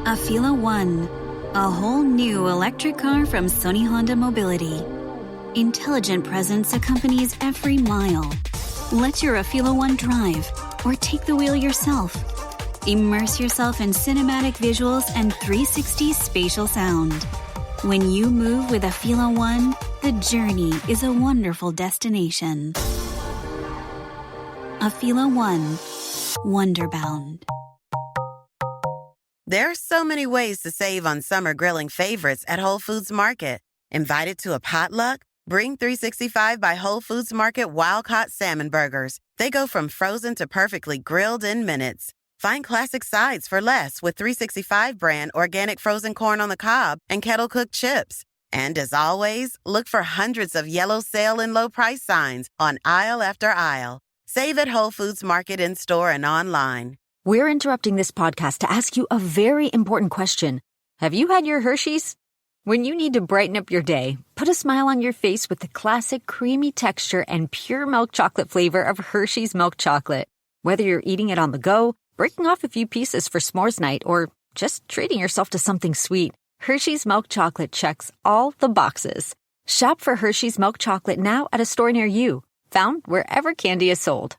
A Fila One, a whole new electric car from Sony Honda Mobility. Intelligent presence accompanies every mile. Let your Afila One drive or take the wheel yourself. Immerse yourself in cinematic visuals and 360 spatial sound. When you move with Afila One, the journey is a wonderful destination. Afila One, Wonderbound. There are so many ways to save on summer grilling favorites at Whole Foods Market. Invited to a potluck? Bring 365 by Whole Foods Market wild-caught salmon burgers. They go from frozen to perfectly grilled in minutes. Find classic sides for less with 365 brand organic frozen corn on the cob and kettle-cooked chips. And as always, look for hundreds of yellow sale and low price signs on aisle after aisle. Save at Whole Foods Market in-store and online. We're interrupting this podcast to ask you a very important question. Have you had your Hershey's? When you need to brighten up your day, put a smile on your face with the classic creamy texture and pure milk chocolate flavor of Hershey's milk chocolate. Whether you're eating it on the go, breaking off a few pieces for s'mores night, or just treating yourself to something sweet, Hershey's milk chocolate checks all the boxes. Shop for Hershey's milk chocolate now at a store near you, found wherever candy is sold.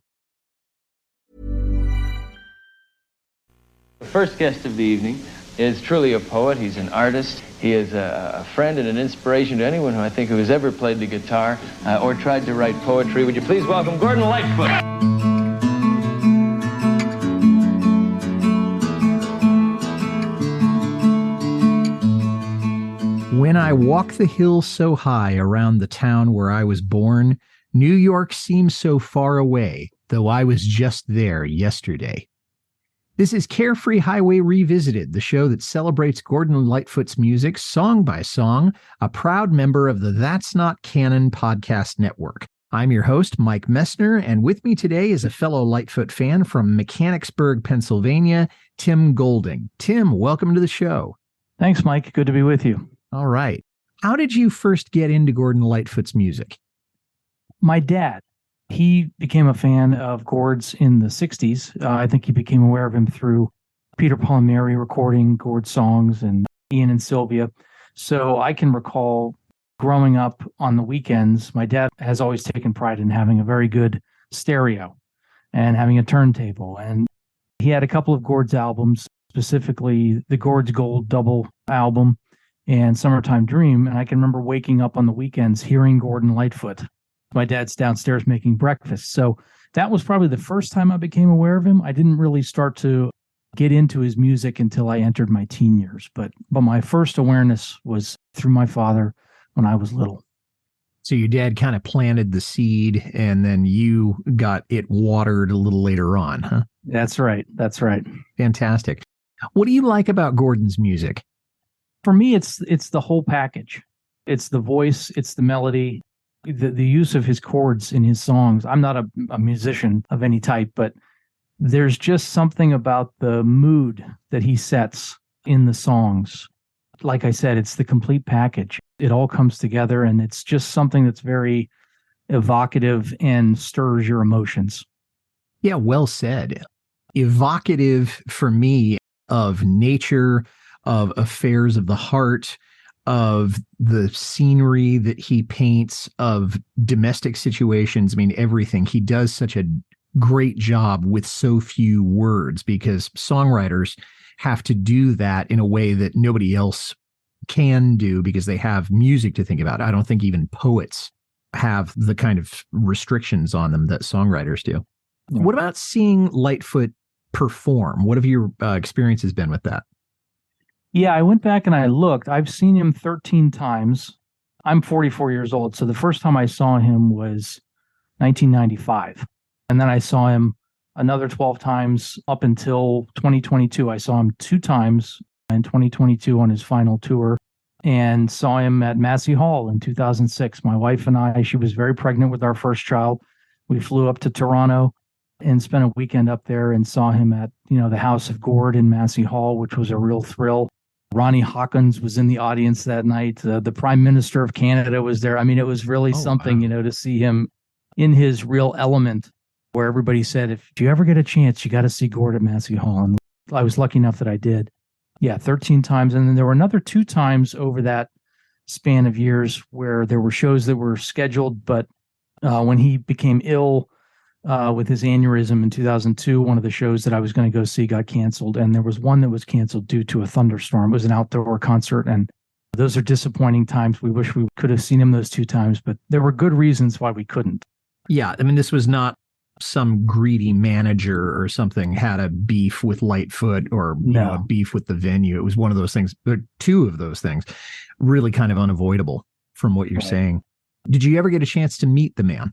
The first guest of the evening is truly a poet. He's an artist. He is a friend and an inspiration to anyone who has ever played the guitar or tried to write poetry. Would you please welcome Gordon Lightfoot? When I walk the hill so high around the town where I was born, New York seems so far away, though I was just there yesterday. This is Carefree Highway Revisited, the show that celebrates Gordon Lightfoot's music song by song, a proud member of the That's Not Canon podcast network. I'm your host, Mike Messner, and with me today is a fellow Lightfoot fan from Mechanicsburg, Pennsylvania, Tim Golding. Tim, welcome to the show. Thanks, Mike. Good to be with you. All right. How did you first get into Gordon Lightfoot's music? My dad. He became a fan of Gord's in the 60s. I think he became aware of him through Peter, Paul, and Mary recording Gord's songs and Ian and Sylvia. So I can recall growing up on the weekends, my dad has always taken pride in having a very good stereo and having a turntable. And he had a couple of Gord's albums, specifically the Gord's Gold double album and Summertime Dream. And I can remember waking up on the weekends hearing Gordon Lightfoot. My dad's downstairs making breakfast. So that was probably the first time I became aware of him. I didn't really start to get into his music until I entered my teen years. But my first awareness was through my father when I was little. So your dad kind of planted the seed and then you got it watered a little later on, huh? That's right. That's right. Fantastic. What do you like about Gordon's music? For me, it's the whole package. It's the voice, it's the melody. The use of his chords in his songs. I'm not a musician of any type, but there's just something about the mood that he sets in the songs. Like I said, it's the complete package. It all comes together, and it's just something that's very evocative and stirs your emotions. Yeah, well said. Evocative for me of nature, of affairs of the heart, of the scenery that he paints, of domestic situations. I mean, everything. He does such a great job with so few words because songwriters have to do that in a way that nobody else can do because they have music to think about. I don't think even poets have the kind of restrictions on them that songwriters do. Yeah. What about seeing Lightfoot perform? What have your experiences been with that? Yeah, I went back and I looked. I've seen him 13 times. I'm 44 years old. So the first time I saw him was 1995. And then I saw him another 12 times up until 2022. I saw him 2 times in 2022 on his final tour and saw him at Massey Hall in 2006. My wife and I, she was very pregnant with our first child. We flew up to Toronto and spent a weekend up there and saw him at, the House of Gord in Massey Hall, which was a real thrill. Ronnie Hawkins was in the audience that night. The Prime Minister of Canada was there. I mean, it was really something, wow, to see him in his real element, where everybody said, if you ever get a chance, you got to see Gord at Massey Hall. And I was lucky enough that I did. Yeah, 13 times. And then there were another 2 times over that span of years where there were shows that were scheduled, but when he became ill with his aneurysm in 2002, one of the shows that I was going to go see got canceled. And there was one that was canceled due to a thunderstorm. It was an outdoor concert. And those are disappointing times. We wish we could have seen him those 2 times, but there were good reasons why we couldn't. Yeah. I mean, this was not some greedy manager or something had a beef with Lightfoot or a beef with the venue. It was one of those things, or 2 of those things, really kind of unavoidable from what you're saying. Did you ever get a chance to meet the man?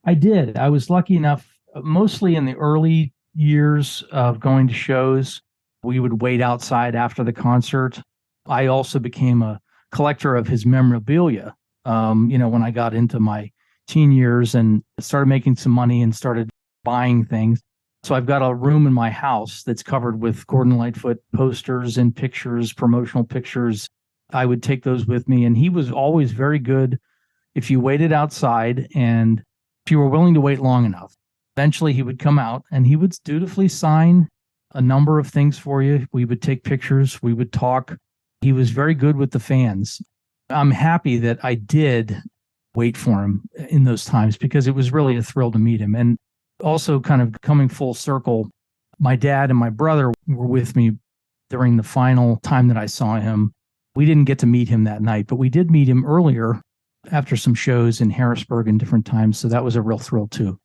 I did. I was lucky enough, mostly in the early years of going to shows, we would wait outside after the concert. I also became a collector of his memorabilia, when I got into my teen years and started making some money and started buying things. So I've got a room in my house that's covered with Gordon Lightfoot posters and pictures, promotional pictures. I would take those with me. And he was always very good if you waited outside and if you were willing to wait long enough. Eventually he would come out and he would dutifully sign a number of things for you. We would take pictures. We would talk. He was very good with the fans. I'm happy that I did wait for him in those times because it was really a thrill to meet him. And also kind of coming full circle, my dad and my brother were with me during the final time that I saw him. We didn't get to meet him that night, but we did meet him earlier after some shows in Harrisburg and different times. So that was a real thrill too.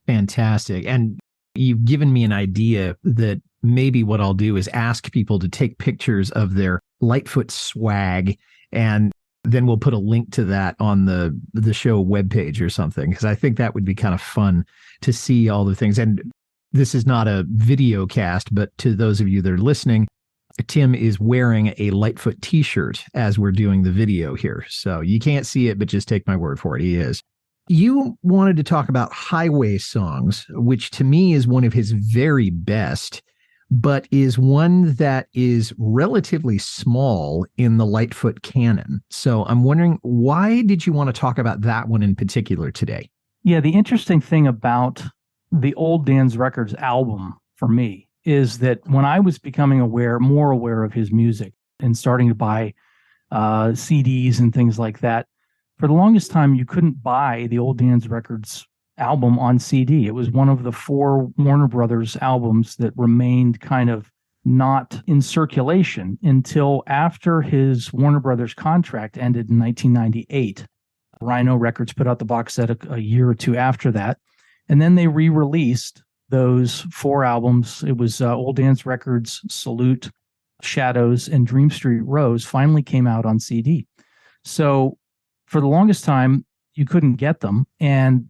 Fantastic. And you've given me an idea that maybe what I'll do is ask people to take pictures of their Lightfoot swag, and then we'll put a link to that on the show webpage or something, because I think that would be kind of fun to see all the things. And this is not a video cast, but to those of you that are listening, Tim is wearing a Lightfoot t-shirt as we're doing the video here. So you can't see it, but just take my word for it. He is. You wanted to talk about Highway Songs, which to me is one of his very best, but is one that is relatively small in the Lightfoot canon. So I'm wondering, why did you want to talk about that one in particular today? Yeah, the interesting thing about the Old Dan's Records album for me is that when I was becoming more aware of his music and starting to buy CDs and things like that, for the longest time, you couldn't buy the Old Dan's Records album on CD. It was one of the 4 Warner Brothers albums that remained kind of not in circulation until after his Warner Brothers contract ended in 1998. Rhino Records put out the box set a year or 2 after that. And then they re-released those 4 albums. It was Old Dan's Records, Salute, Shadows, and Dream Street Rose finally came out on CD. So for the longest time, you couldn't get them. And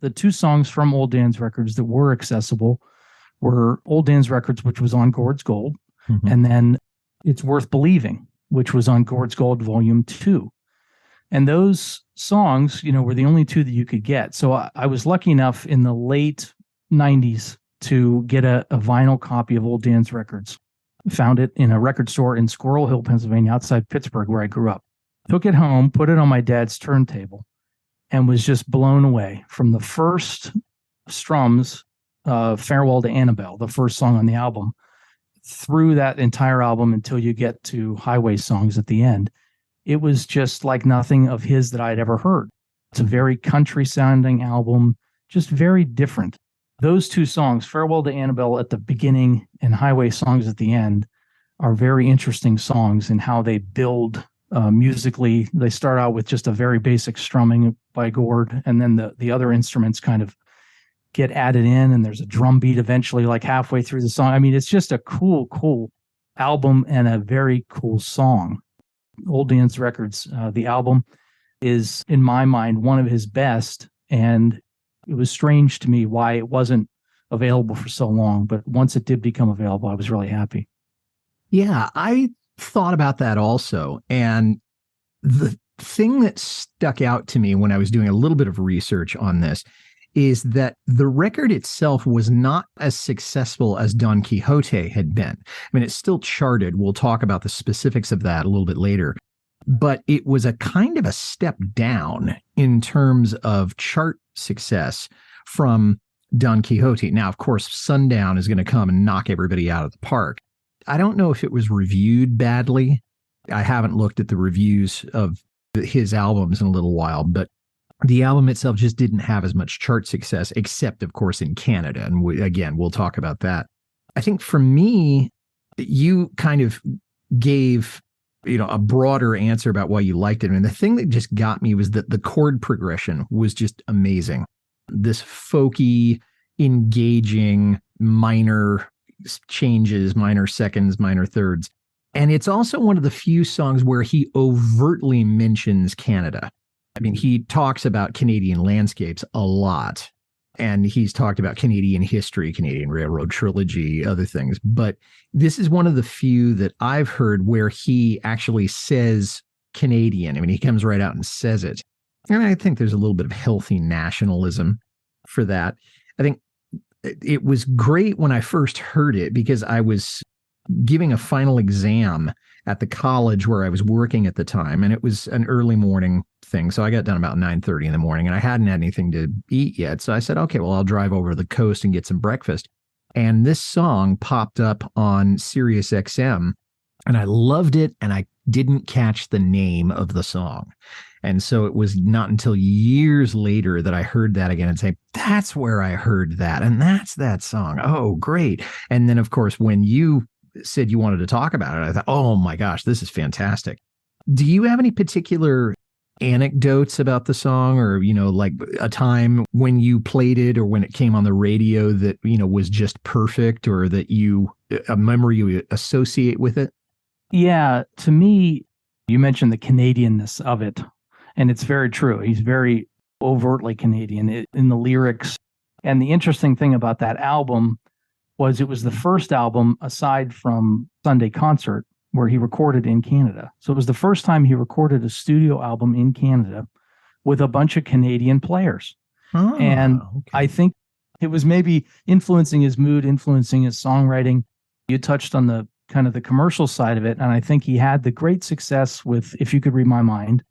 the 2 songs from Old Dan's Records that were accessible were Old Dan's Records, which was on Gord's Gold, and then It's Worth Believing, which was on Gord's Gold Volume 2. And those songs, were the only 2 that you could get. So I was lucky enough in the late 90s to get a vinyl copy of Old Dan's Records. Found it in a record store in Squirrel Hill, Pennsylvania, outside Pittsburgh, where I grew up. Took it home, put it on my dad's turntable, and was just blown away from the first strums, Farewell to Annabelle, the first song on the album, through that entire album until you get to Highway Songs at the end. It was just like nothing of his that I'd ever heard. It's a very country sounding album, just very different. Those 2 songs, Farewell to Annabelle at the beginning and Highway Songs at the end, are very interesting songs in how they build musically. They start out with just a very basic strumming by Gord, and then the other instruments kind of get added in, and there's a drum beat eventually like halfway through the song. I mean, it's just a cool album and a very cool song. Old Dan's Records, the album is, in my mind, one of his best, and it was strange to me why it wasn't available for so long, but once it did become available, I was really happy. Yeah, I thought about that also. And the thing that stuck out to me when I was doing a little bit of research on this is that the record itself was not as successful as Don Quixote had been. I mean, it's still charted. We'll talk about the specifics of that a little bit later. But it was a kind of a step down in terms of chart success from Don Quixote. Now, of course, Sundown is going to come and knock everybody out of the park. I don't know if it was reviewed badly. I haven't looked at the reviews of his albums in a little while, but the album itself just didn't have as much chart success, except, of course, in Canada. And we'll talk about that. I think for me, you kind of gave, a broader answer about why you liked it. And the thing that just got me was that the chord progression was just amazing. This folky, engaging minor changes, minor seconds, minor thirds. And it's also one of the few songs where he overtly mentions Canada. I mean, he talks about Canadian landscapes a lot, and he's talked about Canadian history, Canadian Railroad Trilogy, other things. But this is one of the few that I've heard where he actually says Canadian. I mean, he comes right out and says it. And I think there's a little bit of healthy nationalism for that. I think it was great when I first heard it because I was giving a final exam at the college where I was working at the time, and it was an early morning thing. So I got done about 9:30 in the morning, and I hadn't had anything to eat yet. So I said, okay, well, I'll drive over to the coast and get some breakfast. And this song popped up on Sirius XM, and I loved it, and I didn't catch the name of the song. And so it was not until years later that I heard that again and say, that's where I heard that. And that's that song. Oh, great. And then, of course, when you said you wanted to talk about it, I thought, oh my gosh, this is fantastic. Do you have any particular anecdotes about the song, or, like a time when you played it or when it came on the radio that, was just perfect, or that a memory you associate with it? Yeah, to me, you mentioned the Canadianness of it, and it's very true. He's very overtly Canadian in the lyrics. And the interesting thing about that album was it was the first album, aside from Sunday Concert, where he recorded in Canada. So it was the first time he recorded a studio album in Canada with a bunch of Canadian players. Oh, and okay. I think it was maybe influencing his mood, influencing his songwriting. You touched on the kind of the commercial side of it, and I think he had the great success with If You Could Read My Mind,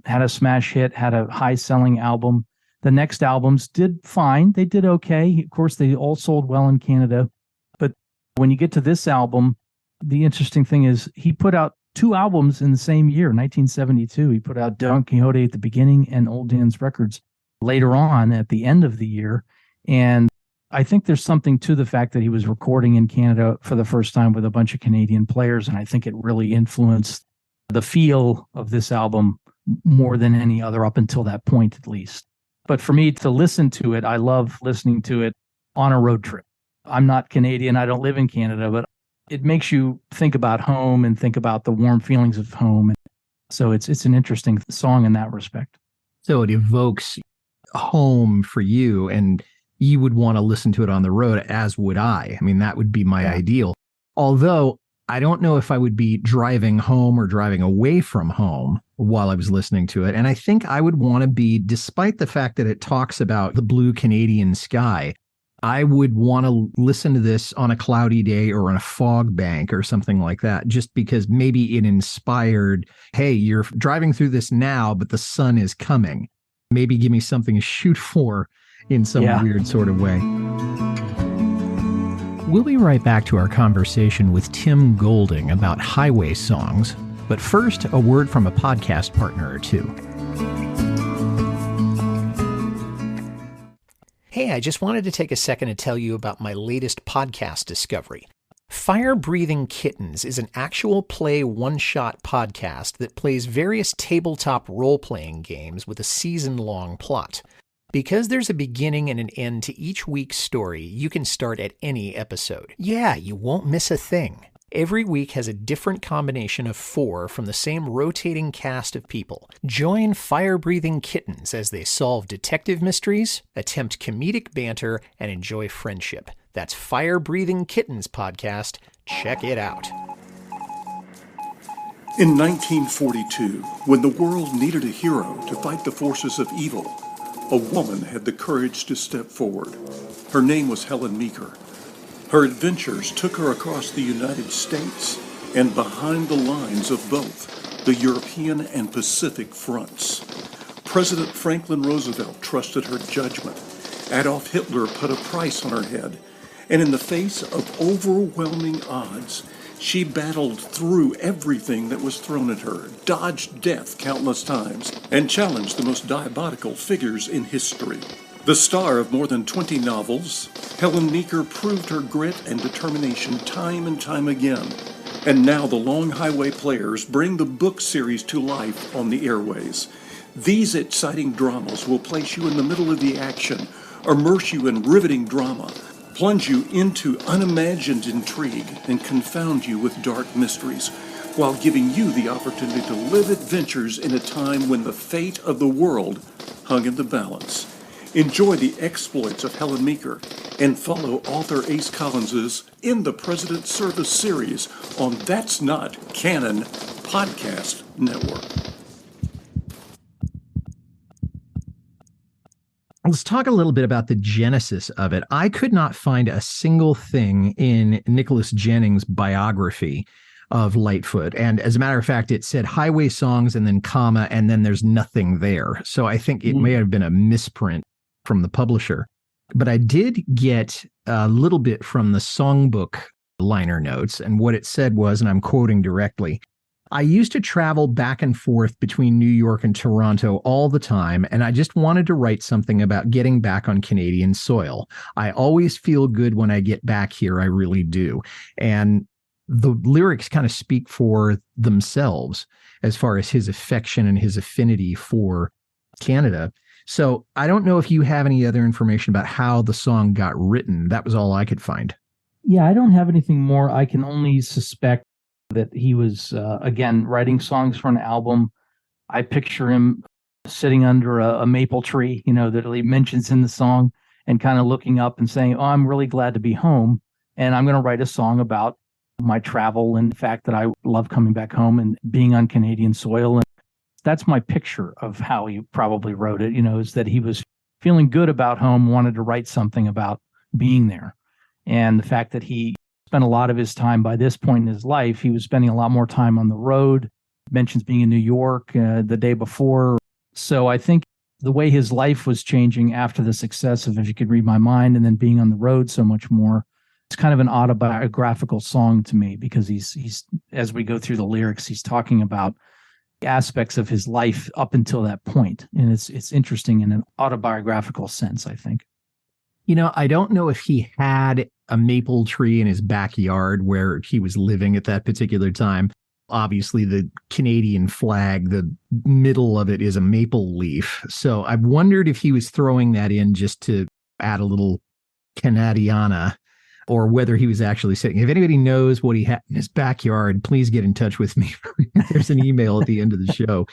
had a smash hit, had a high-selling album. The next albums did fine. They did okay. Of course, they all sold well in Canada. But when you get to this album, the interesting thing is he put out 2 albums in the same year, 1972. He put out Don Quixote at the beginning and Old Dan's Records later on at the end of the year. And I think there's something to the fact that he was recording in Canada for the first time with a bunch of Canadian players. And I think it really influenced the feel of this album more than any other up until that point, at least. But for me to listen to it, I love listening to it on a road trip. I'm not Canadian. I don't live in Canada, but it makes you think about home and think about the warm feelings of home. And so it's an interesting song in that respect. So it evokes home for you, and you would want to listen to it on the road, as would I. I mean, that would be my ideal. Although I don't know if I would be driving home or driving away from home while I was listening to it. And I think I would want to be, despite the fact that it talks about the blue Canadian sky, I would want to listen to this on a cloudy day or on a fog bank or something like that, just because maybe it inspired, hey, you're driving through this now, but the sun is coming. Maybe give me something to shoot for in some weird sort of way. We'll be right back to our conversation with Tim Golding about highway songs. But first, a word from a podcast partner or two. Hey, I just wanted to take a second to tell you about my latest podcast discovery. Firebreathing Kittens is an actual play one-shot podcast that plays various tabletop role-playing games with a season-long plot. Because there's a beginning and an end to each week's story, you can start at any episode. Yeah, you won't miss a thing. Every week has a different combination of 4 from the same rotating cast of people. Join Firebreathing Kittens as they solve detective mysteries, attempt comedic banter, and enjoy friendship. That's Firebreathing Kittens podcast. Check it out. In 1942, when the world needed a hero to fight the forces of evil, a woman had the courage to step forward. Her name was Helen Meeker. Her adventures took her across the United States and behind the lines of both the European and Pacific fronts. President Franklin Roosevelt trusted her judgment. Adolf Hitler put a price on her head. And in the face of overwhelming odds, She battled through everything that was thrown at her, dodged death countless times, and challenged the most diabolical figures in history. The star of more than 20 novels, Helen Meeker proved her grit and determination time and time again. And now the Long Highway Players bring the book series to life on the airways. These exciting dramas will place you in the middle of the action, immerse you in riveting drama, plunge you into unimagined intrigue, and confound you with dark mysteries, while giving you the opportunity to live adventures in a time when the fate of the world hung in the balance. Enjoy the exploits of Helen Meeker and follow author Ace Collins's In the President's Service series on That's Not Canon Podcast Network. Let's talk a little bit about the genesis of it. I could not find a single thing in Nicholas Jennings' biography of Lightfoot. And as a matter of fact, it said highway songs and then comma, and then there's nothing there. So I think it may have been a misprint from the publisher. But I did get a little bit from the songbook liner notes. And what it said was, and I'm quoting directly, I used to travel back and forth between New York and Toronto all the time, and I just wanted to write something about getting back on Canadian soil. I always feel good when I get back here. I really do. And the lyrics kind of speak for themselves as far as his affection and his affinity for Canada. So I don't know if you have any other information about how the song got written. That was all I could find. Yeah, I don't have anything more. I can only suspect that he was, again, writing songs for an album. I picture him sitting under a maple tree, that he mentions in the song, and kind of looking up and saying, oh, I'm really glad to be home. And I'm going to write a song about my travel and the fact that I love coming back home and being on Canadian soil. And that's my picture of how he probably wrote it, is that he was feeling good about home, wanted to write something about being there. And the fact that he spent a lot of his time by this point in his life, he was spending a lot more time on the road, mentions being in New York the day before. So I think the way his life was changing after the success of If You Could Read My Mind and then being on the road so much more, it's kind of an autobiographical song to me, because he's as we go through the lyrics, he's talking about aspects of his life up until that point. And it's interesting in an autobiographical sense, I think. I don't know if he had a maple tree in his backyard where he was living at that particular time. Obviously, the Canadian flag, the middle of it is a maple leaf. So I wondered if he was throwing that in just to add a little Canadiana, or whether he was actually saying, if anybody knows what he had in his backyard, please get in touch with me. There's an email at the end of the show.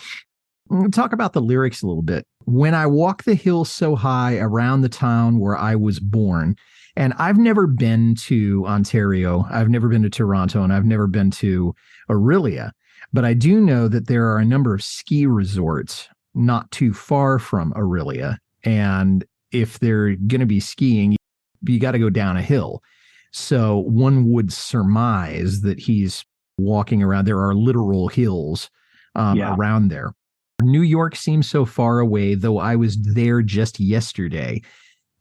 We'll talk about the lyrics a little bit. When I walk the hill so high around the town where I was born, and I've never been to Ontario, I've never been to Toronto, and I've never been to Orillia, but I do know that there are a number of ski resorts not too far from Orillia. And if they're going to be skiing, you got to go down a hill. So one would surmise that he's walking around. There are literal hills around there. New York seems so far away, though I was there just yesterday.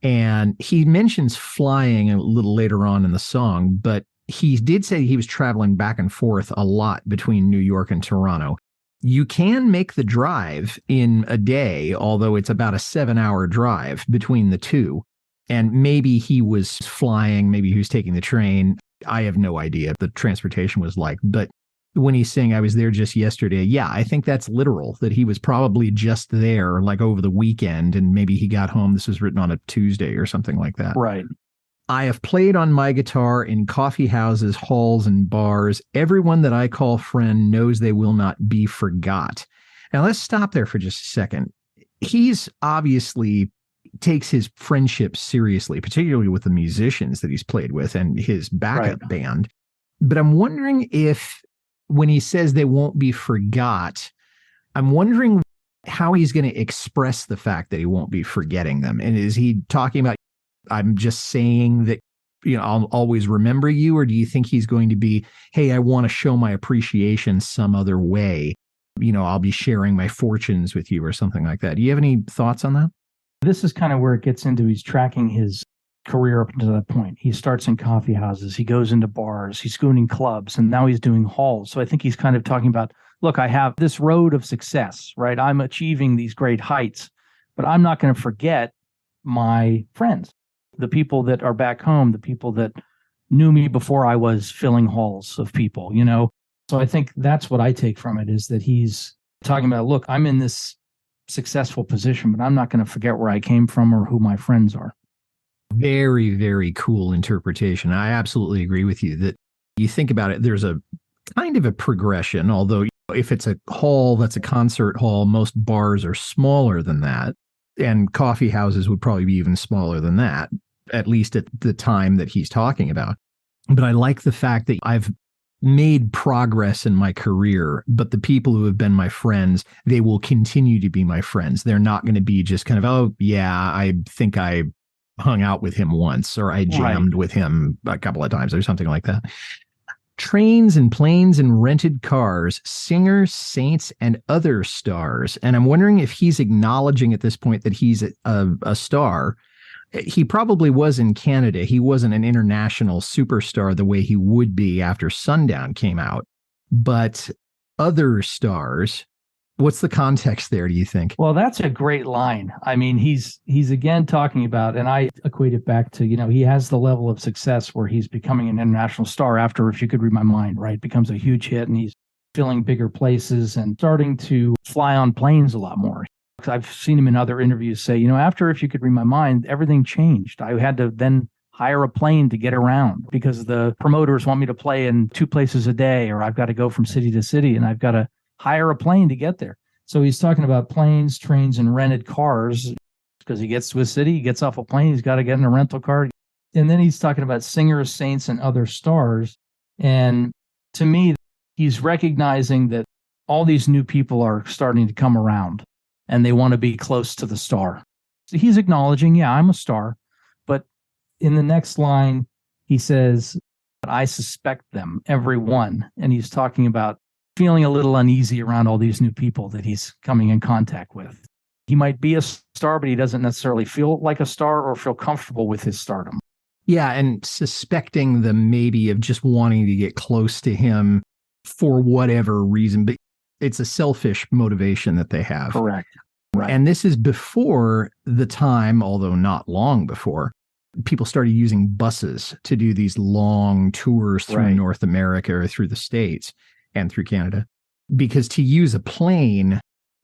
And he mentions flying a little later on in the song, but he did say he was traveling back and forth a lot between New York and Toronto. You can make the drive in a day, although it's about a 7-hour drive between the two. And maybe he was flying, maybe he was taking the train. I have no idea what the transportation was like. But when he's saying I was there just yesterday, yeah, I think that's literal, that he was probably just there like over the weekend, and maybe he got home. This was written on a Tuesday or something like that. Right. I have played on my guitar in coffee houses, halls, and bars. Everyone that I call friend knows they will not be forgot. Now let's stop there for just a second. He's obviously takes his friendship seriously, particularly with the musicians that he's played with and his backup band. But I'm wondering if when he says they won't be forgot, I'm wondering how he's going to express the fact that he won't be forgetting them. And is he talking about, I'm just saying that, I'll always remember you? Or do you think he's going to be, hey, I want to show my appreciation some other way? I'll be sharing my fortunes with you or something like that. Do you have any thoughts on that? This is kind of where it gets into, he's tracking his career up to that point. He starts in coffee houses, he goes into bars, he's going in clubs, and now he's doing halls. So I think he's kind of talking about, look, I have this road of success, right? I'm achieving these great heights, but I'm not going to forget my friends, the people that are back home, the people that knew me before I was filling halls of people, you know? So I think that's what I take from it, is that he's talking about, look, I'm in this successful position, but I'm not going to forget where I came from or who my friends are. Very, very cool interpretation. I absolutely agree with you that you think about it, there's a kind of a progression, although if it's a hall that's a concert hall, most bars are smaller than that. And coffee houses would probably be even smaller than that, at least at the time that he's talking about. But I like the fact that I've made progress in my career, but the people who have been my friends, they will continue to be my friends. They're not going to be just kind of, oh, yeah, I think I hung out with him once, or I jammed with him a couple of times or something like that. Trains and planes and rented cars, singers, saints, and other stars. And I'm wondering if he's acknowledging at this point that he's a star. He probably was in Canada. He wasn't an international superstar the way he would be after Sundown came out. But other stars, what's the context there, do you think? Well, that's a great line. I mean, he's again talking about, and I equate it back to, you know, he has the level of success where he's becoming an international star after If You Could Read My Mind, right? Becomes a huge hit, and he's filling bigger places and starting to fly on planes a lot more. I've seen him in other interviews say, you know, after If You Could Read My Mind, everything changed. I had to then hire a plane to get around because the promoters want me to play in 2 places a day, or I've got to go from city to city and I've got to hire a plane to get there. So he's talking about planes, trains, and rented cars because he gets to a city, he gets off a plane, he's got to get in a rental car. And then he's talking about singers, saints, and other stars. And to me, he's recognizing that all these new people are starting to come around and they want to be close to the star. So he's acknowledging, yeah, I'm a star. But in the next line, he says, I suspect them, every one. And he's talking about feeling a little uneasy around all these new people that he's coming in contact with. He might be a star, but he doesn't necessarily feel like a star or feel comfortable with his stardom. Yeah, and suspecting them maybe of just wanting to get close to him for whatever reason, but it's a selfish motivation that they have. Correct. Right. And this is before the time, although not long before, people started using buses to do these long tours through North America or through the States and through Canada, because to use a plane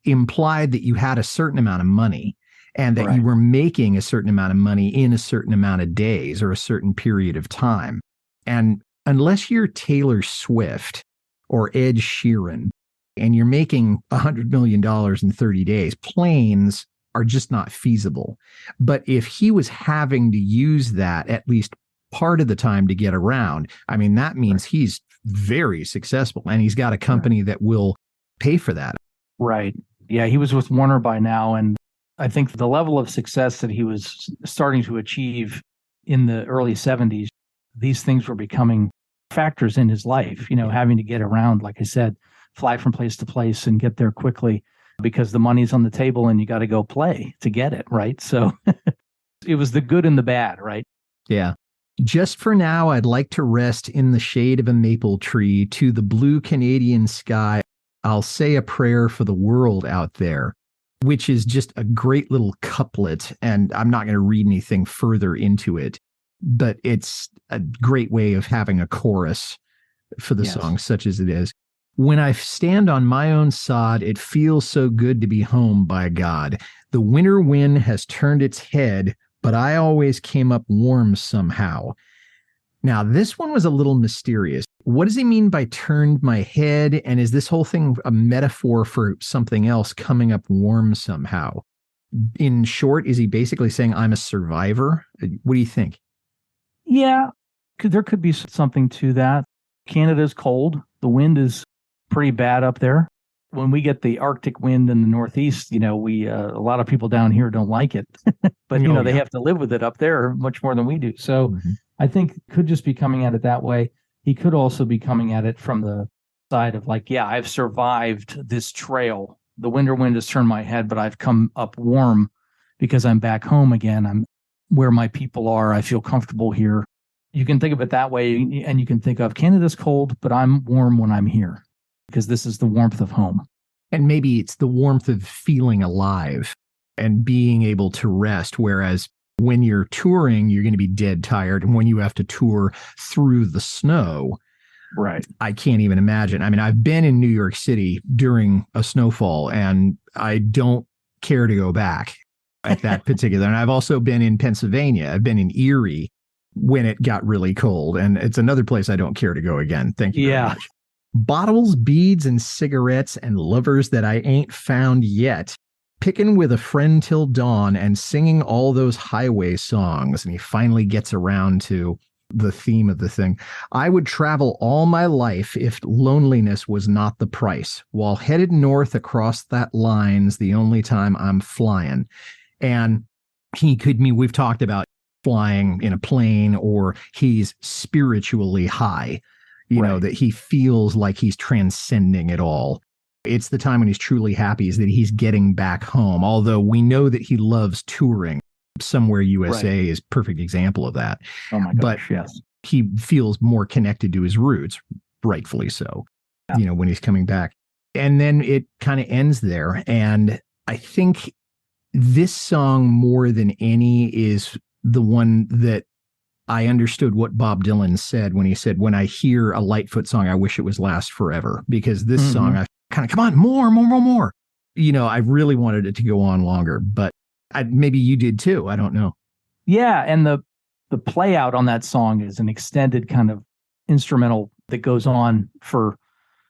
implied that you had a certain amount of money and that you were making a certain amount of money in a certain amount of days or a certain period of time. And unless you're Taylor Swift or Ed Sheeran and you're making $100 million in 30 days, planes are just not feasible. But if he was having to use that at least part of the time to get around, I mean, that means he's very successful and he's got a company that will pay for that. Right. Yeah, he was with Warner by now. And I think the level of success that he was starting to achieve in the early 70s, these things were becoming factors in his life, you know, having to get around, like I said, fly from place to place and get there quickly because the money's on the table and you got to go play to get it, right? So it was the good and the bad, right? Yeah. Just for now, I'd like to rest in the shade of a maple tree to the blue Canadian sky. I'll say a prayer for the world out there, which is just a great little couplet. And I'm not going to read anything further into it, but it's a great way of having a chorus for the song, such as it is. When I stand on my own sod, it feels so good to be home, by God. The winter wind has turned its head, but I always came up warm somehow. Now, this one was a little mysterious. What does he mean by turned my head? And is this whole thing a metaphor for something else, coming up warm somehow? In short, is he basically saying I'm a survivor? What do you think? Yeah, there could be something to that. Canada's cold. The wind is pretty bad up there. When we get the Arctic wind in the Northeast, you know, a lot of people down here don't like it, but you know, they have to live with it up there much more than we do. So I think could just be coming at it that way. He could also be coming at it from the side of like, yeah, I've survived this trail. The winter wind has turned my head, but I've come up warm because I'm back home again. where my people are. I feel comfortable here. You can think of it that way, and you can think of Canada's cold, but I'm warm when I'm here because this is the warmth of home. And maybe it's the warmth of feeling alive and being able to rest. Whereas when you're touring, you're going to be dead tired. And when you have to tour through the snow, right? I can't even imagine. I mean, I've been in New York City during a snowfall, and I don't care to go back at that particular. And I've also been in Pennsylvania. I've been in Erie when it got really cold. And it's another place I don't care to go again. Thank you very much. Bottles, beads, and cigarettes, and lovers that I ain't found yet. Picking with a friend till dawn and singing all those highway songs. And he finally gets around to the theme of the thing. I would travel all my life if loneliness was not the price. While headed north across that line's the only time I'm flying. And we've talked about flying in a plane, or he's spiritually high, you know, that he feels like he's transcending it all. It's the time when he's truly happy is that he's getting back home. Although we know that he loves touring. Somewhere USA is a perfect example of that. Oh my gosh, yes. He feels more connected to his roots, rightfully so, you know, when he's coming back. And then it kind of ends there. And I think this song more than any is the one that I understood what Bob Dylan said when he said, when I hear a Lightfoot song, I wish it was last forever, because this song, I kind of, come on, more. You know, I really wanted it to go on longer, but maybe you did too. I don't know. Yeah. And the play out on that song is an extended kind of instrumental that goes on for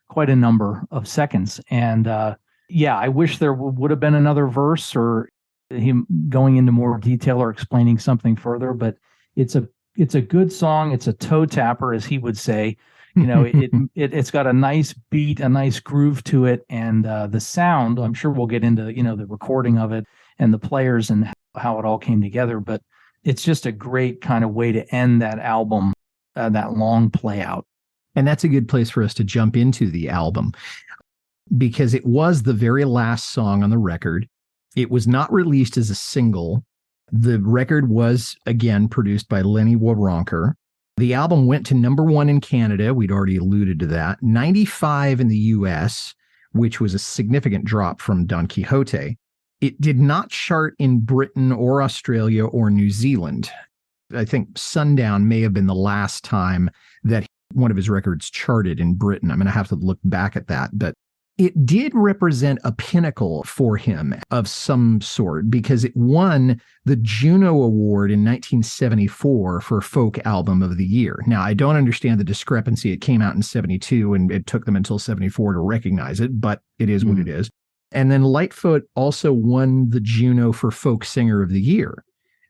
quite a number of seconds. And I wish there would have been another verse or him going into more detail or explaining something further, but it's a good song. It's a toe tapper, as he would say. You know, it's got a nice beat, a nice groove to it. And the sound, I'm sure we'll get into, you know, the recording of it and the players and how it all came together. But it's just a great kind of way to end that album, that long play out. And that's a good place for us to jump into the album, because it was the very last song on the record. It was not released as a single. The record was, again, produced by Lenny Waronker. The album went to #1 in Canada. We'd already alluded to that. 95 in the US, which was a significant drop from Don Quixote. It did not chart in Britain or Australia or New Zealand. I think Sundown may have been the last time that one of his records charted in Britain. I'm going to have to look back at that, but it did represent a pinnacle for him of some sort, because it won the Juno Award in 1974 for Folk Album of the Year. Now, I don't understand the discrepancy. It came out in 72 and it took them until 74 to recognize it, but it is what it is. And then Lightfoot also won the Juno for Folk Singer of the Year.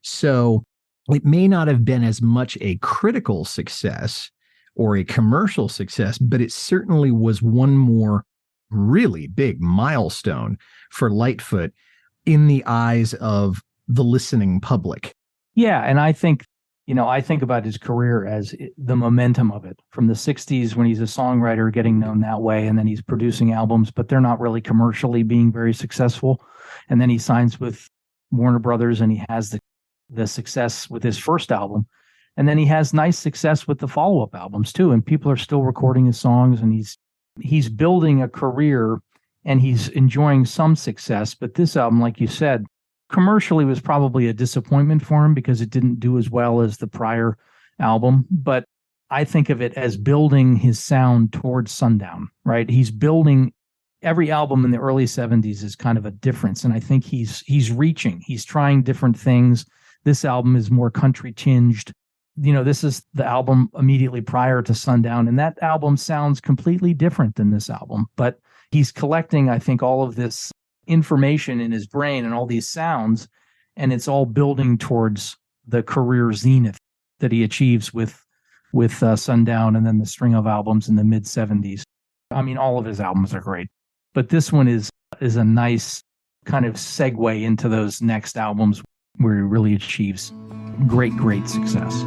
So it may not have been as much a critical success or a commercial success, but it certainly was one more really big milestone for Lightfoot in the eyes of the listening public. Yeah. And I think, you know, I think about his career as the momentum of it from the 60s when he's a songwriter getting known that way. And then he's producing albums, but they're not really commercially being very successful. And then he signs with Warner Brothers and he has the success with his first album. And then he has nice success with the follow-up albums too. And people are still recording his songs, and he's building a career and he's enjoying some success. But this album, like you said, commercially was probably a disappointment for him because it didn't do as well as the prior album. But I think of it as building his sound towards Sundown, right? He's building every album in the early 70s is kind of a difference. And I think he's trying different things. This album is more country tinged. You know, this is the album immediately prior to Sundown, and that album sounds completely different than this album. But he's collecting, I think, all of this information in his brain and all these sounds, and it's all building towards the career zenith that he achieves with Sundown and then the string of albums in the mid-70s. I mean, all of his albums are great, but this one is a nice kind of segue into those next albums where he really achieves great success.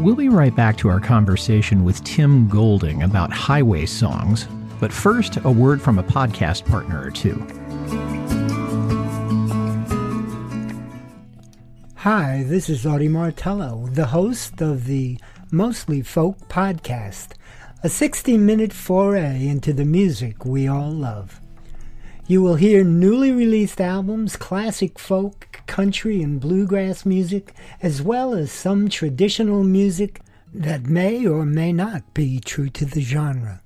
We'll be right back to our conversation with Tim Golding about highway songs, but first, a word from a podcast partner or two. Hi, this is Audie Martello, the host of the Mostly Folk podcast, a 60-minute foray into the music we all love. You will hear newly released albums, classic folk, country, and bluegrass music, as well as some traditional music that may or may not be true to the genre.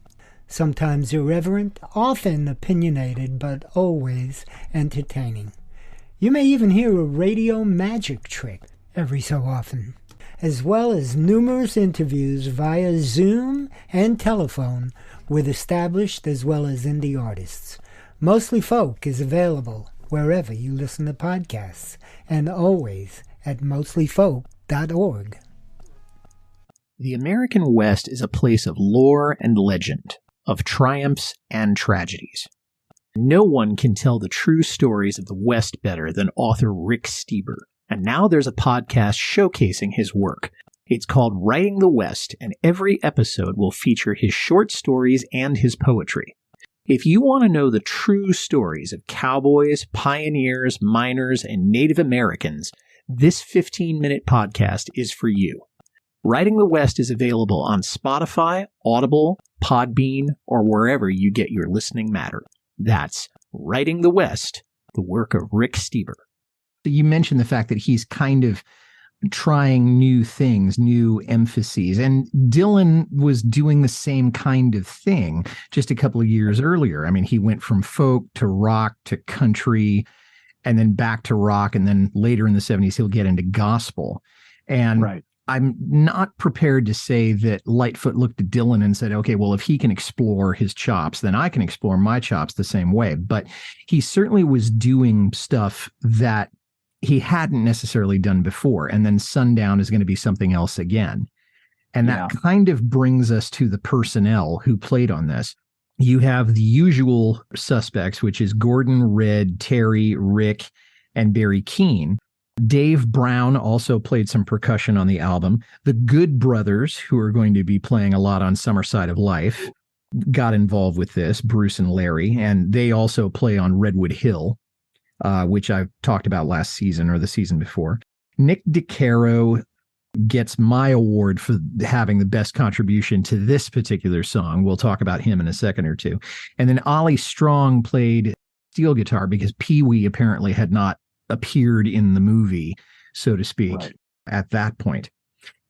Sometimes irreverent, often opinionated, but always entertaining. You may even hear a radio magic trick every so often, as well as numerous interviews via Zoom and telephone with established as well as indie artists. Mostly Folk is available wherever you listen to podcasts, and always at mostlyfolk.org. The American West is a place of lore and legend, of triumphs and tragedies. No one can tell the true stories of the West better than author Rick Steber, and now there's a podcast showcasing his work. It's called Writing the West, and every episode will feature his short stories and his poetry. If you want to know the true stories of cowboys, pioneers, miners, and Native Americans, this 15-minute podcast is for you. Writing the West is available on Spotify, Audible, Podbean, or wherever you get your listening matter. That's Writing the West, the work of Rick Steber. You mentioned the fact that he's kind of trying new things, new emphases, and Dylan was doing the same kind of thing just a couple of years earlier. I mean, he went from folk to rock to country and then back to rock, and then later in the 70s, he'll get into gospel. And right. I'm not prepared to say that Lightfoot looked at Dylan and said, okay, well, if he can explore his chops, then I can explore my chops the same way. But he certainly was doing stuff that he hadn't necessarily done before. And then Sundown is going to be something else again. And that kind of brings us to the personnel who played on this. You have the usual suspects, which is Gordon, Red, Terry, Rick, and Barry Keane. Dave Brown also played some percussion on the album. The Good Brothers, who are going to be playing a lot on Summer Side of Life, got involved with this, Bruce and Larry, and they also play on Redwood Hill, which I've talked about last season or the season before. Nick DeCaro gets my award for having the best contribution to this particular song. We'll talk about him in a second or two. And then Ollie Strong played steel guitar because Pee-wee apparently had not appeared in the movie, so to speak, at that point.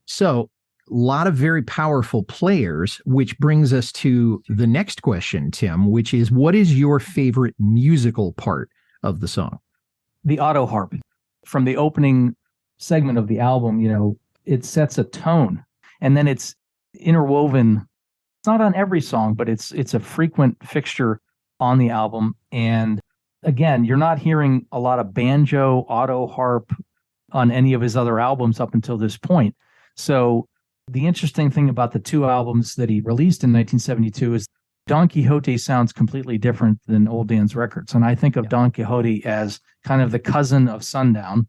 So a lot of very powerful players, which brings us to the next question, Tim, which is, what is your favorite musical part of the song? The auto harp. From the opening segment of the album, it sets a tone, and then it's interwoven. It's not on every song, but it's a frequent fixture on the album. And again, you're not hearing a lot of banjo, auto harp on any of his other albums up until this point. So the interesting thing about the two albums that he released in 1972 is Don Quixote sounds completely different than Old Dan's records. And I think of Don Quixote as kind of the cousin of Sundown,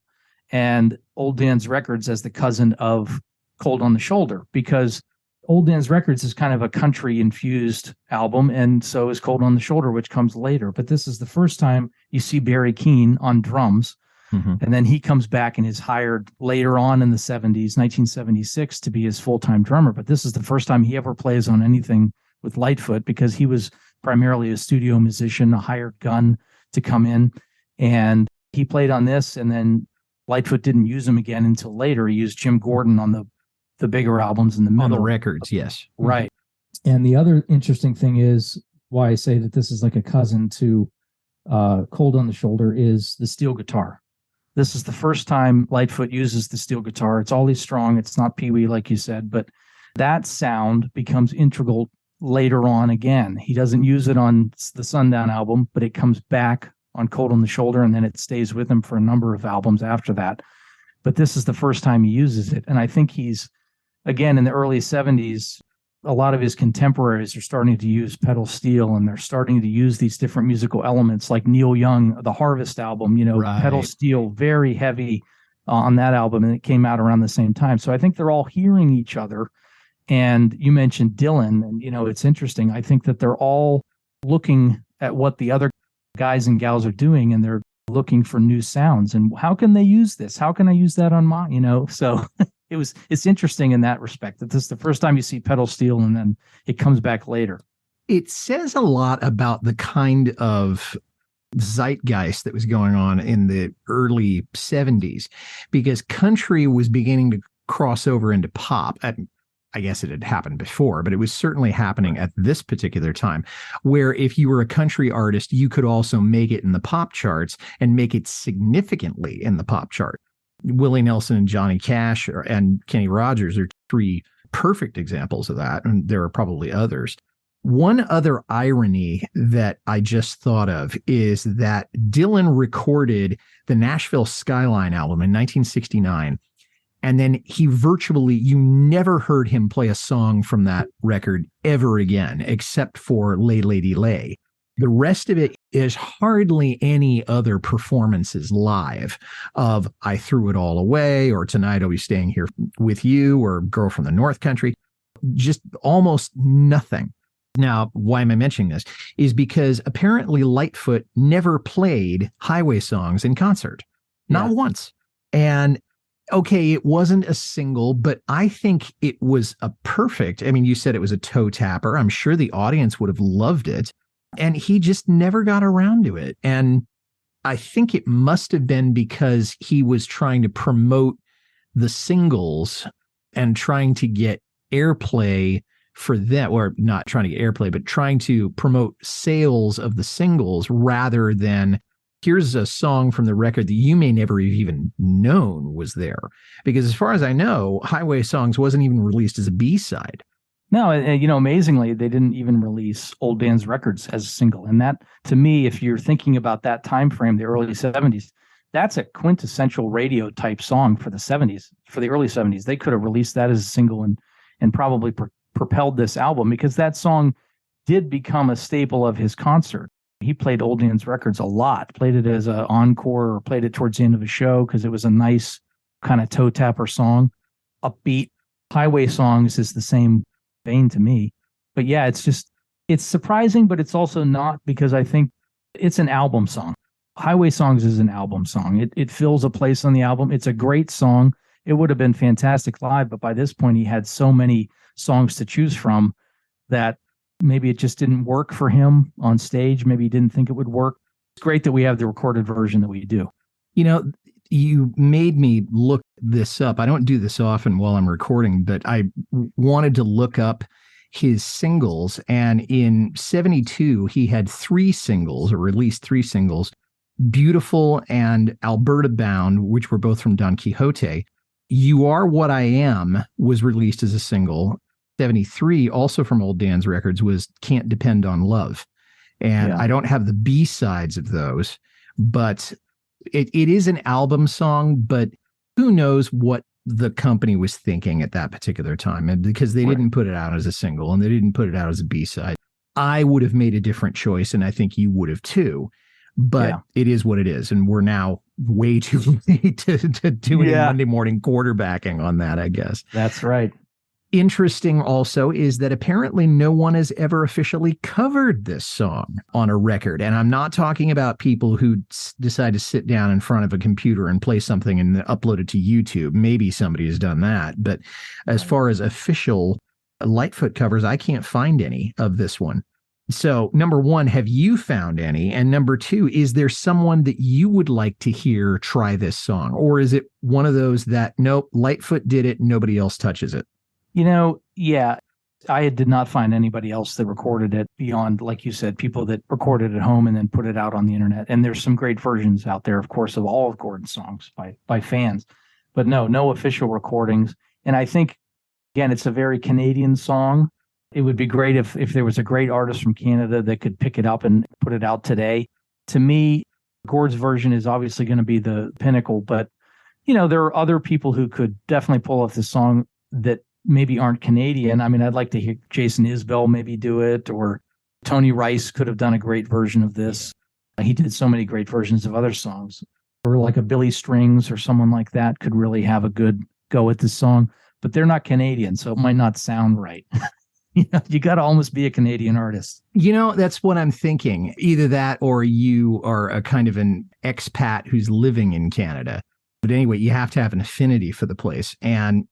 and Old Dan's records as the cousin of Cold on the Shoulder, because Old Dan's records is kind of a country-infused album, and so is Cold on the Shoulder, which comes later. But this is the first time you see Barry Keane on drums, and then he comes back and is hired later on in the 70s, 1976, to be his full-time drummer. But this is the first time he ever plays on anything with Lightfoot, because he was primarily a studio musician, a hired gun to come in, and he played on this, and then Lightfoot didn't use him again until later. He used Jim Gordon on the bigger albums in the middle. On the records, yes. Right. And the other interesting thing is why I say that this is like a cousin to Cold on the Shoulder is the steel guitar. This is the first time Lightfoot uses the steel guitar. It's Ollie Strong. It's not Pee-wee, like you said, but that sound becomes integral later on again. He doesn't use it on the Sundown album, but it comes back on Cold on the Shoulder, and then it stays with him for a number of albums after that. But this is the first time he uses it. And I think he's, again, in the early 70s, a lot of his contemporaries are starting to use pedal steel, and they're starting to use these different musical elements, like Neil Young, the Harvest album, pedal steel, very heavy on that album, and it came out around the same time. So I think they're all hearing each other. And you mentioned Dylan, and, it's interesting. I think that they're all looking at what the other guys and gals are doing, and they're looking for new sounds and how can they use this? How can I use that on my, So it's interesting in that respect that this is the first time you see pedal steel and then it comes back later. It says a lot about the kind of zeitgeist that was going on in the early 70s, because country was beginning to cross over into pop. I guess it had happened before, but it was certainly happening at this particular time, where if you were a country artist, you could also make it in the pop charts and make it significantly in the pop chart. Willie Nelson and Johnny Cash and Kenny Rogers are three perfect examples of that, and there are probably others. One other irony that I just thought of is that Dylan recorded the Nashville Skyline album in 1969. And then you never heard him play a song from that record ever again, except for Lay Lady Lay. The rest of it is hardly any other performances live of I Threw It All Away or Tonight I'll Be Staying Here With You or Girl from the North Country. Just almost nothing. Now, why am I mentioning this? Is because apparently Lightfoot never played Highway Songs in concert. Not once. And okay, it wasn't a single, but I think it was a perfect. I mean, you said it was a toe tapper. I'm sure the audience would have loved it. And he just never got around to it. And I think it must have been because he was trying to promote the singles and trying to get airplay for them, or not trying to get airplay, but trying to promote sales of the singles rather than here's a song from the record that you may never have even known was there. Because as far as I know, Highway Songs wasn't even released as a B-side. No, amazingly, they didn't even release Old Dan's Records as a single. And that, to me, if you're thinking about that time frame, the early 70s, that's a quintessential radio type song for the 70s, for the early 70s. They could have released that as a single and probably propelled this album, because that song did become a staple of his concert. He played Old Dan's Records a lot, played it as an encore or played it towards the end of a show because it was a nice kind of toe tapper song, upbeat. Highway Songs is the same vein to me. But yeah, it's surprising, but it's also not, because I think it's an album song. Highway Songs is an album song. It fills a place on the album. It's a great song. It would have been fantastic live, but by this point he had so many songs to choose from that maybe it just didn't work for him on stage. Maybe he didn't think it would work. It's great that we have the recorded version that we do. You made me look this up. I don't do this often while I'm recording, but I wanted to look up his singles. And in 72, he had 3 singles, or released 3 singles, Beautiful and Alberta Bound, which were both from Don Quixote. You Are What I Am was released as a single. 73, also from Old Dan's Records, was Can't Depend on Love. And I don't have the B-sides of those, but it is an album song, but who knows what the company was thinking at that particular time. And because they didn't put it out as a single and they didn't put it out as a B-side. I would have made a different choice, and I think you would have too. But it is what it is. And we're now way too late to do any Monday morning quarterbacking on that, I guess. That's right. Interesting also is that apparently no one has ever officially covered this song on a record. And I'm not talking about people who decide to sit down in front of a computer and play something and upload it to YouTube. Maybe somebody has done that. But as far as official Lightfoot covers, I can't find any of this one. So, number one, have you found any? And number two, is there someone that you would like to hear try this song? Or is it one of those that, nope, Lightfoot did it, nobody else touches it? I did not find anybody else that recorded it beyond, like you said, people that recorded at home and then put it out on the internet. And there's some great versions out there, of course, of all of Gordon's songs by fans. But no official recordings. And I think, again, it's a very Canadian song. It would be great if there was a great artist from Canada that could pick it up and put it out today. To me, Gord's version is obviously going to be the pinnacle, but there are other people who could definitely pull off this song that maybe aren't Canadian. I mean, I'd like to hear Jason Isbell maybe do it, or Tony Rice could have done a great version of this. He did so many great versions of other songs. Or like a Billy Strings or someone like that could really have a good go at this song, but they're not Canadian, so it might not sound right. You got to almost be a Canadian artist. That's what I'm thinking. Either that or you are a kind of an expat who's living in Canada. But anyway, you have to have an affinity for the place. And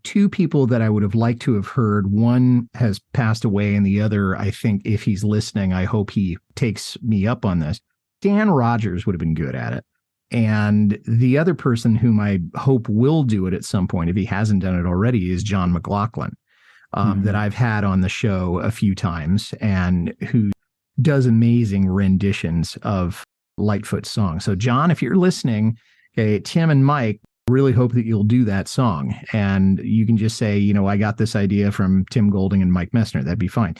two people that I would have liked to have heard, one has passed away and the other, I think if he's listening, I hope he takes me up on this. Dan Rogers would have been good at it. And the other person whom I hope will do it at some point, if he hasn't done it already, is John McLaughlin, that I've had on the show a few times and who does amazing renditions of Lightfoot songs. So John, if you're listening, Tim and Mike really hope that you'll do that song. And you can just say, I got this idea from Tim Golding and Mike Messner. That'd be fine.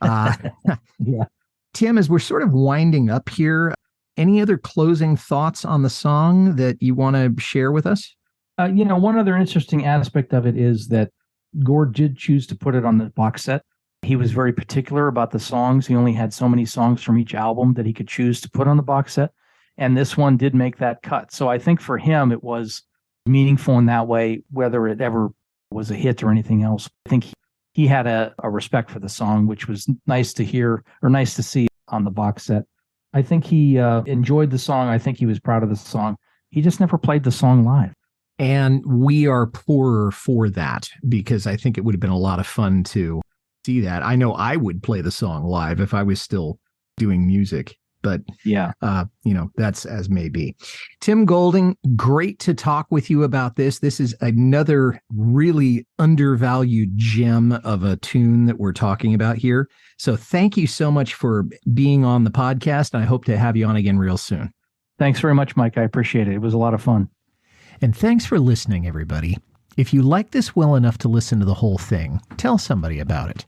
Yeah. Tim, as we're sort of winding up here, any other closing thoughts on the song that you want to share with us? One other interesting aspect of it is that Gord did choose to put it on the box set. He was very particular about the songs. He only had so many songs from each album that he could choose to put on the box set. And this one did make that cut. So I think for him, it was meaningful in that way, whether it ever was a hit or anything else. I think he had a respect for the song, which was nice to hear or nice to see on the box set. I think he enjoyed the song. I think he was proud of the song. He just never played the song live. And we are poorer for that because I think it would have been a lot of fun to see that. I know I would play the song live if I was still doing music. But yeah, that's as may be. Tim Golding, great to talk with you about this. This is another really undervalued gem of a tune that we're talking about here. So thank you so much for being on the podcast. And I hope to have you on again real soon. Thanks very much, Mike. I appreciate it. It was a lot of fun. And thanks for listening, everybody. If you like this well enough to listen to the whole thing, tell somebody about it.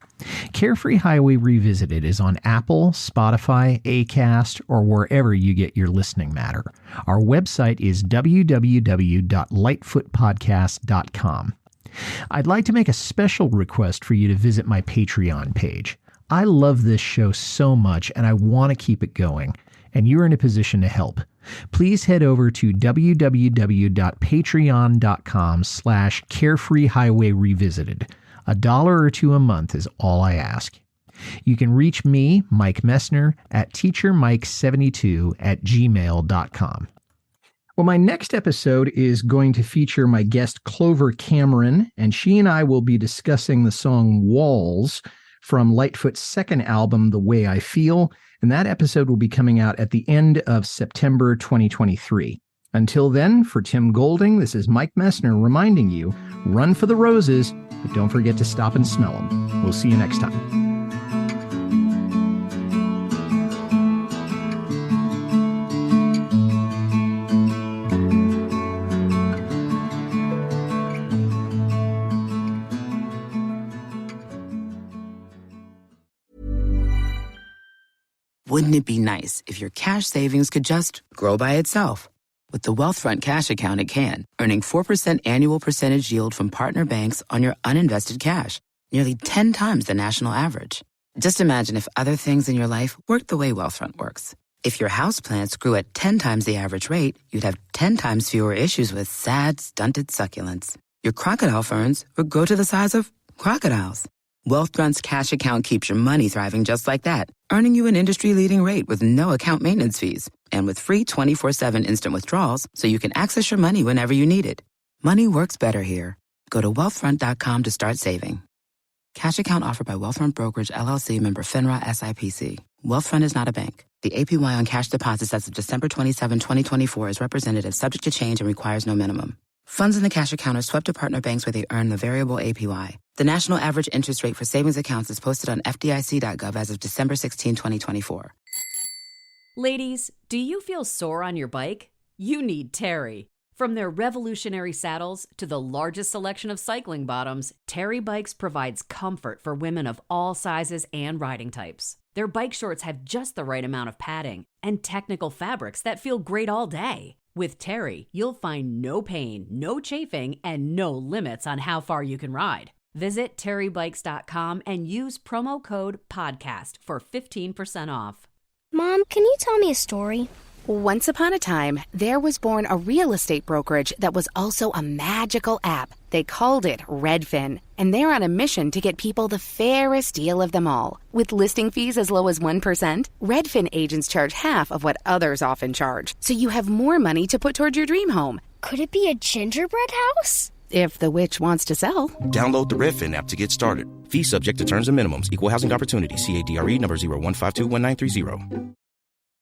Carefree Highway Revisited is on Apple, Spotify, Acast, or wherever you get your listening matter. Our website is www.lightfootpodcast.com. I'd like to make a special request for you to visit my Patreon page. I love this show so much, and I want to keep it going, and you're in a position to help. Please head over to www.patreon.com/carefreehighwayrevisited. $1 or $2 a month is all I ask. You can reach me, Mike Messner, at teachermike72@gmail.com. Well, my next episode is going to feature my guest Clover Cameron, and she and I will be discussing the song Walls from Lightfoot's second album, The Way I Feel, and that episode will be coming out at the end of September 2023. Until then, for Tim Golding, this is Mike Messner reminding you, run for the roses, but don't forget to stop and smell them. We'll see you next time. Wouldn't it be nice if your cash savings could just grow by itself? With the Wealthfront Cash Account, it can, earning 4% annual percentage yield from partner banks on your uninvested cash, nearly 10 times the national average. Just imagine if other things in your life worked the way Wealthfront works. If your houseplants grew at 10 times the average rate, you'd have 10 times fewer issues with sad, stunted succulents. Your crocodile ferns would grow to the size of crocodiles. Wealthfront's cash account keeps your money thriving just like that, earning you an industry-leading rate with no account maintenance fees and with free 24/7 instant withdrawals so you can access your money whenever you need it. Money works better here. Go to wealthfront.com to start saving. Cash account offered by Wealthfront Brokerage, LLC, member FINRA, SIPC. Wealthfront is not a bank. The APY on cash deposits as of December 27, 2024 is representative, subject to change, and requires no minimum. Funds in the cash account are swept to partner banks where they earn the variable APY. The national average interest rate for savings accounts is posted on FDIC.gov as of December 16, 2024. Ladies, do you feel sore on your bike? You need Terry. From their revolutionary saddles to the largest selection of cycling bottoms, Terry Bikes provides comfort for women of all sizes and riding types. Their bike shorts have just the right amount of padding and technical fabrics that feel great all day. With Terry, you'll find no pain, no chafing, and no limits on how far you can ride. Visit terrybikes.com and use promo code PODCAST for 15% off. Mom, can you tell me a story? Once upon a time, there was born a real estate brokerage that was also a magical app. They called it Redfin, and they're on a mission to get people the fairest deal of them all. With listing fees as low as 1%, Redfin agents charge half of what others often charge, so you have more money to put toward your dream home. Could it be a gingerbread house? If the witch wants to sell. Download the Redfin app to get started. Fees subject to terms and minimums. Equal housing opportunity. CADRE number 01521930.